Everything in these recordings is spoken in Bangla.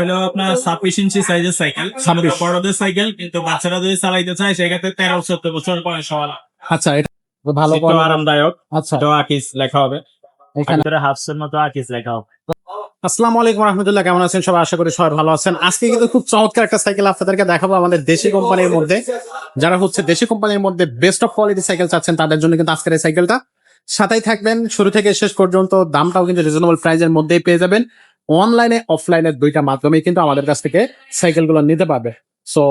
হলো আপনার 26 ইঞ্চি সাইজের সাইকেল, 26 বড়দের সাইকেল, কিন্তু বাচ্চারা যদি চালাইতে চায় সেক্ষেত্রে 13-14 বছর বয়স হওয়া আচ্ছা, এটা তো ভালো একটু কোয়ালিটি। আরামদায়ক। আচ্ছা, তো আকিস লেখা হবে, এখানে ভিতরে হাফসের মতো আকিস লেখা হবে। আসসালামু আলাইকুম রহমতুল্লাহ, কেমন আছেন সবাই? আশা করি সবাই ভালো আছেন। আজকে কিন্তু খুব চমৎকার একটা সাইকেল আপনাদেরকে দেখাবো আমাদের দেশি কোম্পানির মধ্যে। যারা হচ্ছে দেশি কোম্পানির মধ্যে বেস্ট অফ কোয়ালিটি সাইকেল চাচ্ছেন তাদের জন্য কিন্তু আজকের এই সাইকেলটা। সাথেই থাকবেন শুরু থেকে শেষ পর্যন্ত, দামটাও কিন্তু রিজনেবল প্রাইসের মধ্যেই পেয়ে যাবেন। অনলাইনে অফলাইনে দুইটা মাধ্যমেই কিন্তু আমাদের কাছ থেকে সাইকেলগুলো নিতে পারবে। সো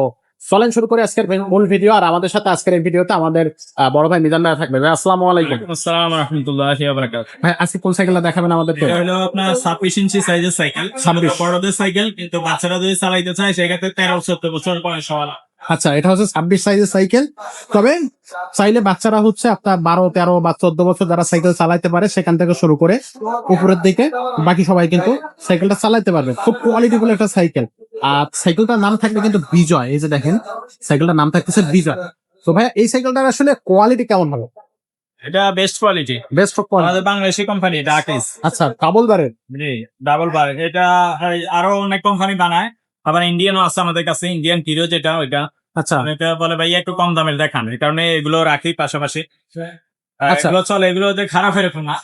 চলেন শুরু করে আজকের মূল ভিডিও। আর আমাদের সাথে আজকের এই ভিডিওতে আমাদের বড় ভাই মিজান ভাই থাকবে। ভাই আসসালামু আলাইকুম। আসসালামু রাহমাতুল্লাহি ওয়া বারাকাতুহু। ভাই আজকে কোন সাইকেলটা দেখাবেন আমাদেরকে? এটা হলো আপনার 26 ইঞ্চি সাইজের সাইকেল, 26 বড়দের সাইকেল, কিন্তু বাচ্চারা যদি চালাইতে চায় সেক্ষেত্রে 13-14 বছর বয়স হওয়া। আচ্ছা, এটা হচ্ছে 26 সাইজের সাইকেল। তবে চাইলে বাচ্চারা হচ্ছে আপনার 12, 13 বা 14 বছর যারা সাইকেল চালাইতে পারে সেখান থেকে শুরু করে উপরের দিকে বাকি সবাই কিন্তু সাইকেলটা চালাইতে পারবে। খুব কোয়ালিটিফুল একটা সাইকেল। আর সাইকেলটার নাম থাকবে কিন্তু বিজয়। এই যে দেখেন সাইকেলটার নাম থাকতেছে বিজয়। তো ভাই এই সাইকেলটার আসলে কোয়ালিটি কেমন হবে? এটা best quality, best of quality. আমাদের বাংলাদেশি কোম্পানি এটা আকিস। আচ্ছা, ডাবল বারের। জি, ডাবল বার। এটা আরো অনেক কোম্পানি বানায়, আবার ইন্ডিয়ানও আছে আমাদের কাছে, ইন্ডিয়ান হিরো যেটা ওইটা। আচ্ছা এটা বলে ভাইয়া একটু কম দামের দেখান, এই কারণে এগুলো রাখি পাশাপাশি। আচ্ছা। এগুলো চলে, এগুলো যে খারাপ এরকম না,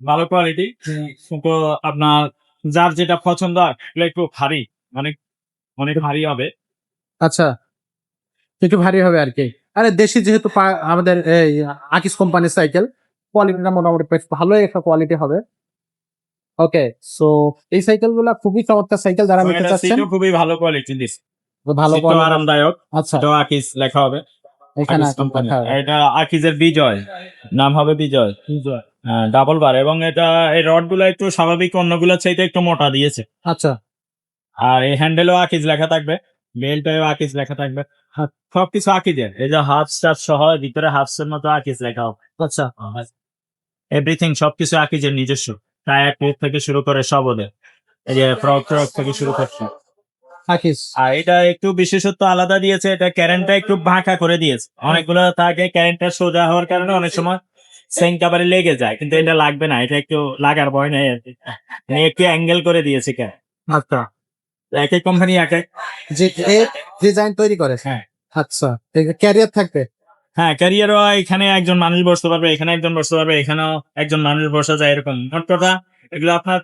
ভালো কোয়ালিটি। কিন্তু আপনার যার যেটা পছন্দ এগুলো একটু ভারী, অনেক অনেক ভারী হবে। আচ্ছা, একটু ভারী হবে আর কি। আরে দেশি যেহেতু আমাদের এই আকিস কোম্পানির সাইকেল, কোয়ালিটিটা মোটামুটি বেশ ভালোই একটা কোয়ালিটি হবে। ওকে, সো এই সাইকেল গুলা খুবই চমৎকার সাইকেল, যারা নিতে এটা চাচ্ছেন সিটও খুবই ভালো কোয়ালিটি দিছে, ভালো সিটও কোয়ালিটি। আরামদায়ক। আচ্ছা, তো আকিস লেখা হবে, এখানে আকিস এখন কোম্পানি। কথা হবে। এটা আকিজের বিজয়, নাম হবে বিজয়। ডাবল বার, এবং এটা এই রড গুলো একটু স্বাভাবিক অন্যগুলোর চাইতে একটু মোটা দিয়েছে। আচ্ছা আর এই হ্যান্ডেলও আকিজ লেখা থাকবে, বেল্টেও আকিজ লেখা থাকবে, সবকিছু আকিজের। এই যে হাফ স্টার সহ ভিতরে হাফসের মতো আকিজ লেখা হবে। আচ্ছা এভরিথিং সবকিছু আকিজের নিজস্ব, টায়ার টিউব থেকে শুরু করে সব ওদের। এই যে ফ্রক ট্রক থেকে শুরু করছে। আকিস। আর এটা একটু বিশেষত্ব আলাদা দিয়েছে, এটা ক্যারেন্টটা একটু বাঁকা করে দিয়েছে। অনেকগুলো থাকে ক্যারেন্টটা সোজা হওয়ার কারণে অনেক সময় সেন কাবারে লেগে যায়, কিন্তু এটা লাগবে না, এটা একটু লাগার ভয় নেই আর কি। মানে একটু অ্যাঙ্গেল করে দিয়েছে কেন। আচ্ছা, এক এক কোম্পানি এক এক। যে ডিজাইন তৈরি করে। হ্যাঁ আচ্ছা, ক্যারিয়ার থাকবে। হ্যাঁ, ক্যারিয়ারও এখানে একজন মানুষ বসতে পারবে, এখানে একজন বসতে পারবে, এখানেও একজন মানুষ বসা যায় এরকম। মোট কথা এগুলো আপনার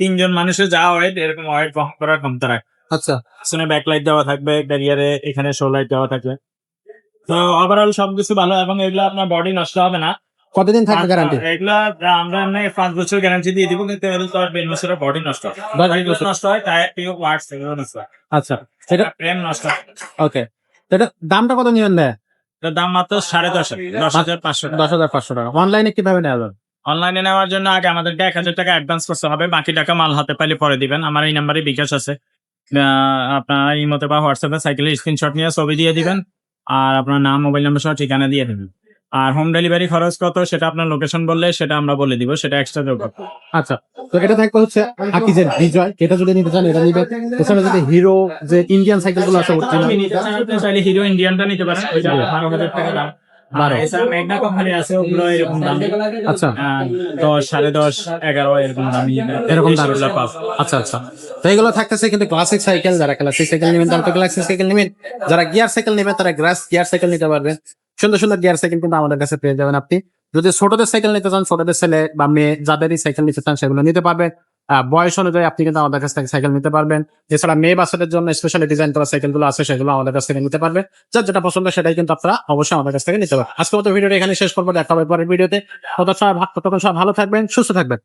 3জন মানুষের যা ওয়েট, এরকম ওয়েট বহন করার ক্ষমতা রাখে। আচ্ছা, পিছনে ব্যাকলাইট দেওয়া থাকবে ক্যারিয়ারে, এখানে শো লাইট দেওয়া থাকবে। তো ওভারঅল সবকিছু ভালো, এবং এগুলো আপনার বডি নষ্ট হবে না। কতদিন থাকবে গ্যারান্টি? এগুলা আমরা এমনি 5 বছর গ্যারান্টি দিয়ে দিব, কিন্তু এগুলো তো আর 20 বছরের বডি নষ্ট হয়। 10 এগুলো বছর। নষ্ট হয়, টায়ার টিউব ওয়াটস এগুলো নষ্ট হয়, আচ্ছা, এটা ফ্রেম নষ্ট হয়। ওকে। এটা দামটা কত নিবেন? দেয় এটার দাম মাত্র 10,500, 10,500 টাকা। 10,500 টাকা। অনলাইনে কিভাবে নেওয়া যাবে? অনলাইনে নেওয়ার জন্য আগে আমাদেরকে 1,000 টাকা অ্যাডভান্স করতে হবে, বাকি টাকা মাল হাতে পাইলে পরে দিবেন। আমার এই নাম্বারে বিকাশ আছে, আপনার ইমোতে বা হোয়াটসঅ্যাপে সাইকেলের স্ক্রিনশট নিয়ে ছবি দিয়ে দিবেন, আর আপনার নাম, মোবাইল নাম্বার সহ ঠিকানা দিয়ে দেবেন। আর হোম ডেলিভারি খরচ কত সেটা আপনার লোকেশন বললে সেটা আমরা বলে দিব, সেটা এক্সট্রা যোগ হবে। আচ্ছা, তো এটা থাকবে হচ্ছে আকিজের বিজয়। এটা যদি নিতে চান এটা নিবে। এছাড়া যদি হিরো যে ইন্ডিয়ান সাইকেল গুলো আছে আপনি নিতে চাইলে হিরো ইন্ডিয়ানটা নিতে পারেন, ওইটা 12,000 টাকা দাম। আর এছাড়া মেঘনা কোম্পানি আছে, ওগুলো এরকম দাম। আচ্ছা, 10, 10.5, 11 এরকম দাম, এরকম দাম। এগুলো পাবো। আচ্ছা আচ্ছা, তো এগুলো থাকতেছে কিন্তু ক্লাসিক সাইকেল। যারা ক্লাসিক সাইকেল নেবেন তারা তো ক্লাসিক সাইকেল নেবেন, যারা গিয়ার সাইকেল নেবেন তারা গিয়ার সাইকেল নিতে পারবেন। সুন্দর সুন্দর গিয়ার সাইকেল কিন্তু আমাদের কাছে পেয়ে যাবেন আপনি। যদি ছোটদের সাইকেল নিতে চান, ছোটদের ছেলে বা মেয়ে যাদেরই সাইকেল নিতে চান সেগুলো নিতে পারবেন। বয়স অনুযায়ী আপনি কিন্তু আমাদের কাছ থেকে সাইকেল নিতে পারবেন। এছাড়া মেয়ে বাচ্চাদের জন্য স্পেশালি ডিজাইন করা সাইকেল গুলো আছে, সেগুলো আমাদের কাছ থেকে নিতে পারবেন। যার যেটা পছন্দ সেটাই কিন্তু আপনারা অবশ্যই আমাদের কাছ থেকে নিতে পারবেন। আজকের মতো ভিডিওটা এখানে শেষ করবো, দেখা হবে পরের ভিডিওতে। ততক্ষণ সবাই ভালো থাকবেন, সুস্থ থাকবেন।